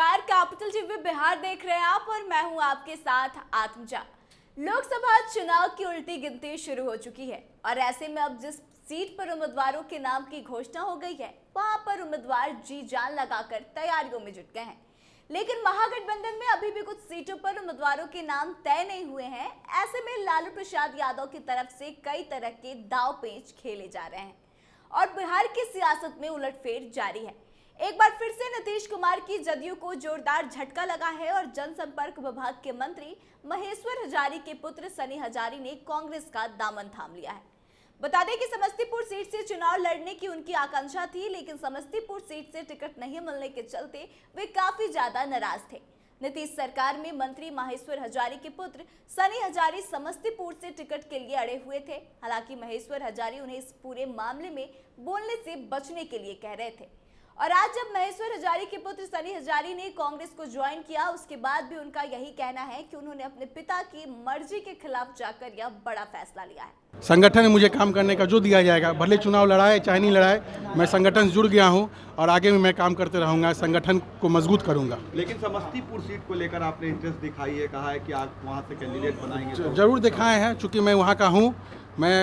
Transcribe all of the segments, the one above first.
नमस्कार, capital TV Bihar देख रहे हैं आप और मैं हूं आपके साथ आत्मजा। लोकसभा चुनाव की उल्टी गिनती शुरू हो चुकी है और ऐसे में अब जिस सीट पर उम्मीदवारों के नाम की घोषणा हो गई है, वहां पर उम्मीदवार जी जान लगाकर तैयारियों में जुट गए हैं। लेकिन महागठबंधन में अभी भी कुछ सीटों पर उम्मीदवारों के नाम तय नहीं हुए हैं। ऐसे में लालू प्रसाद यादव की तरफ से कई तरह के दाव पेच खेले जा रहे हैं और बिहार की सियासत में उलटफेर जारी है। एक बार फिर से नीतीश कुमार की जदयू को जोरदार झटका लगा है और जनसंपर्क विभाग के मंत्री महेश्वर हजारी के पुत्र सनी हजारी ने कांग्रेस का दामन थाम लिया है। बता दें कि समस्तीपुर सीट से चुनाव लड़ने की उनकी आकांक्षा थी, लेकिन समस्तीपुर सीट से टिकट नहीं मिलने के चलते वे काफी ज्यादा नाराज थे। नीतीश सरकार में मंत्री महेश्वर हजारी के पुत्र सनी हजारी समस्तीपुर से टिकट के लिए अड़े हुए थे। हालांकि महेश्वर हजारी उन्हें इस पूरे मामले में बोलने से बचने के लिए कह रहे थे और आज जब महेश्वर हजारी के पुत्र सनी हजारी ने कांग्रेस को ज्वाइन किया, उसके बाद भी उनका यही कहना है कि उन्होंने अपने पिता की मर्जी के खिलाफ जाकर यह बड़ा फैसला लिया है। संगठन में मुझे काम करने का जो दिया जाएगा, भले चुनाव लड़ाए चाहे नहीं लड़ाए, मैं संगठन से जुड़ गया हूं और आगे भी मैं काम करते रहूंगा, संगठन को मजबूत करूंगा। लेकिन समस्तीपुर सीट को लेकर आपने इंटरेस्ट दिखाई है, कहा है कि आप वहां से कैंडिडेट बनाएंगे। जरूर दिखाए हैं, चूंकि मैं वहाँ का हूँ, मैं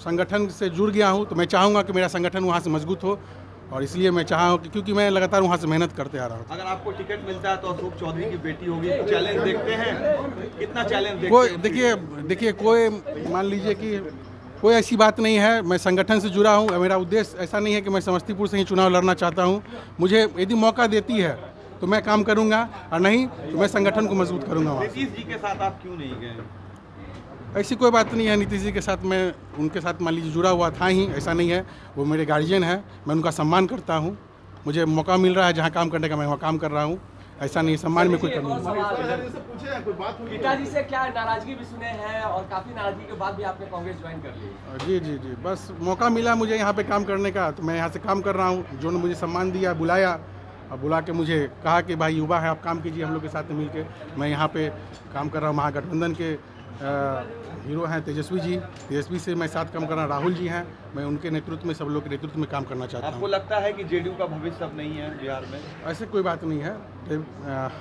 संगठन से जुड़ गया हूँ, तो मैं चाहूँगा कि मेरा संगठन वहाँ से मजबूत हो और इसलिए मैं चाहा हूँ कि क्योंकि मैं लगातार वहाँ से मेहनत करते आ रहा हूँ। अगर आपको टिकट मिलता है तो अशोक चौधरी की बेटी होगी, चैलेंज देखते हैं, कितना चैलेंज देखते हैं? देखिए कोई मान लीजिए कि कोई ऐसी बात नहीं है, मैं संगठन से जुड़ा हूँ। मेरा उद्देश्य ऐसा नहीं है कि मैं समस्तीपुर से ही चुनाव लड़ना चाहता हूँ। मुझे यदि मौका देती है तो मैं काम करूँगा और नहीं तो मैं संगठन को मजबूत करूँगा। नीतीश जी के साथ आप क्यों नहीं गए? ऐसी कोई बात नहीं है। नीतीश जी के साथ मैं उनके साथ मान लीजिए जुड़ा हुआ था ही, ऐसा नहीं है। वो मेरे गार्जियन है, मैं उनका सम्मान करता हूँ। मुझे मौका मिल रहा है जहाँ काम करने का, मैं वहाँ काम कर रहा हूँ। ऐसा नहीं, सम्मान में कोई कमी नहीं। पिताजी से क्या नाराजगी भी सुने हैं और काफी नाराजगी के बाद भी आपने कांग्रेस ज्वाइन कर ली? जी, बस मौका मिला मुझे यहाँ पे काम करने का, तो मैं यहाँ से काम कर रहा हूँ। जो ने मुझे सम्मान दिया, बुलाया और बुला के मुझे कहा कि भाई युवा है, आप काम कीजिए हम लोग के साथ मिल के। मैं यहाँ पे काम कर रहा हूँ। महागठबंधन के हीरो हैं तेजस्वी से मैं साथ काम कर रहा हूँ। राहुल जी हैं, मैं उनके नेतृत्व में, सब लोग के नेतृत्व में काम करना चाहता हूँ। आपको लगता है कि जेडीयू का भविष्य अब नहीं है बिहार में? ऐसे कोई बात नहीं है।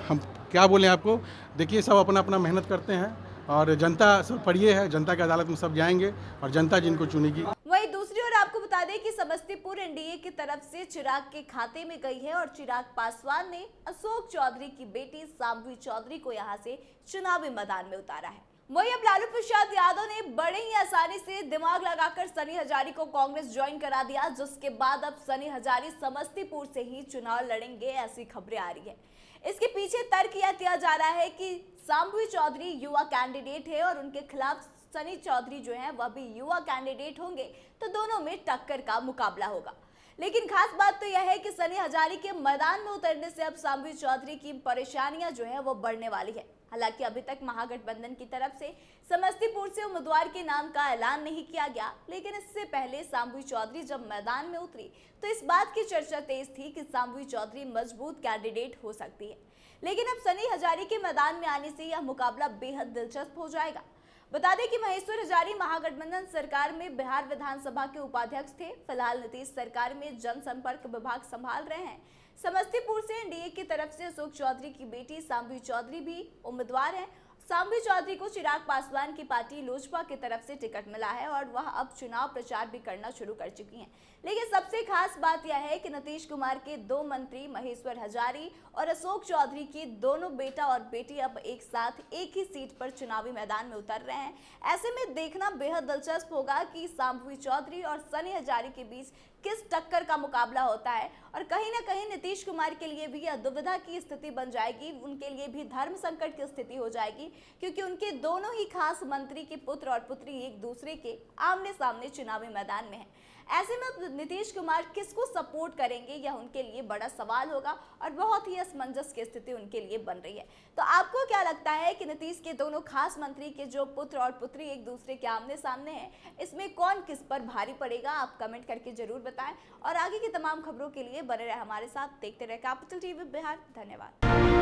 हम क्या बोलें आपको, देखिए सब अपना अपना मेहनत करते हैं और जनता सब पर ये है, जनता की अदालत में सब जाएंगे और जनता जिनको चुनेगी। वहीं दूसरी ओर आपको बता दें कि समस्तीपुर एनडीए की तरफ से चिराग के खाते में गई है और चिराग पासवान ने अशोक चौधरी की बेटी शांभवी चौधरी को यहां से चुनावी मैदान में उतारा है। वहीं अब लालू प्रसाद यादव ने बड़े ही आसानी से दिमाग लगाकर सनी हजारी को कांग्रेस ज्वाइन करा दिया, जिसके बाद अब सनी हजारी समस्तीपुर से ही चुनाव लड़ेंगे, ऐसी खबरें आ रही है। इसके पीछे तर्क यह किया जा रहा है कि शांभवी चौधरी युवा कैंडिडेट है और उनके खिलाफ सनी चौधरी जो है वह भी युवा कैंडिडेट होंगे, तो दोनों में टक्कर का मुकाबला होगा। लेकिन खास बात तो यह है कि सनी हजारी के मैदान में उतरने से अब शांभवी चौधरी की परेशानियां जो है वो बढ़ने वाली है। हालांकि अभी तक महागठबंधन की तरफ से समस्तीपुर से उम्मीदवार के नाम का ऐलान नहीं किया गया, लेकिन इससे पहले शांभवी चौधरी जब मैदान में उतरी तो इस बात की चर्चा तेज थी कि शांभवी चौधरी मजबूत कैंडिडेट हो सकती है। लेकिन अब सनी हजारी के मैदान में आने से यह मुकाबला बेहद दिलचस्प हो जाएगा। बता दें कि महेश्वर हजारी महागठबंधन सरकार में बिहार विधानसभा के उपाध्यक्ष थे। फिलहाल नीतीश सरकार में जनसंपर्क विभाग संभाल रहे हैं। समस्तीपुर से एनडीए की तरफ से अशोक चौधरी की बेटी शांभवी चौधरी भी उम्मीदवार हैं। शांभवी चौधरी को चिराग पासवान की पार्टी लोजपा की तरफ से टिकट मिला है और वह अब चुनाव प्रचार भी करना शुरू कर चुकी हैं। लेकिन सबसे खास बात यह है कि नीतीश कुमार के दो मंत्री महेश्वर हजारी और अशोक चौधरी की दोनों बेटा और बेटी अब एक साथ एक ही सीट पर चुनावी मैदान में उतर रहे हैं। ऐसे में देखना बेहद दिलचस्प होगा कि शांभवी चौधरी और सनी हजारी के बीच किस टक्कर का मुकाबला होता है और कहीं ना कहीं नीतीश कुमार के लिए भी यह दुविधा की स्थिति बन जाएगी, उनके लिए भी धर्म संकट की स्थिति हो जाएगी, क्योंकि उनके दोनों ही खास मंत्री के पुत्र और पुत्री एक दूसरे के आमने सामने चुनावी मैदान में हैं। ऐसे में नीतीश कुमार किसको सपोर्ट करेंगे, यह उनके लिए बड़ा सवाल होगा और बहुत ही असमंजस की स्थिति उनके लिए बन रही है। तो आपको क्या लगता है कि नीतीश के दोनों खास मंत्री के जो पुत्र और पुत्री एक दूसरे के आमने सामने हैं, इसमें कौन किस पर भारी पड़ेगा? आप कमेंट करके जरूर बताएं और आगे की तमाम खबरों के लिए बने रहे हमारे साथ, देखते रहे कैपिटल टीवी बिहार। धन्यवाद।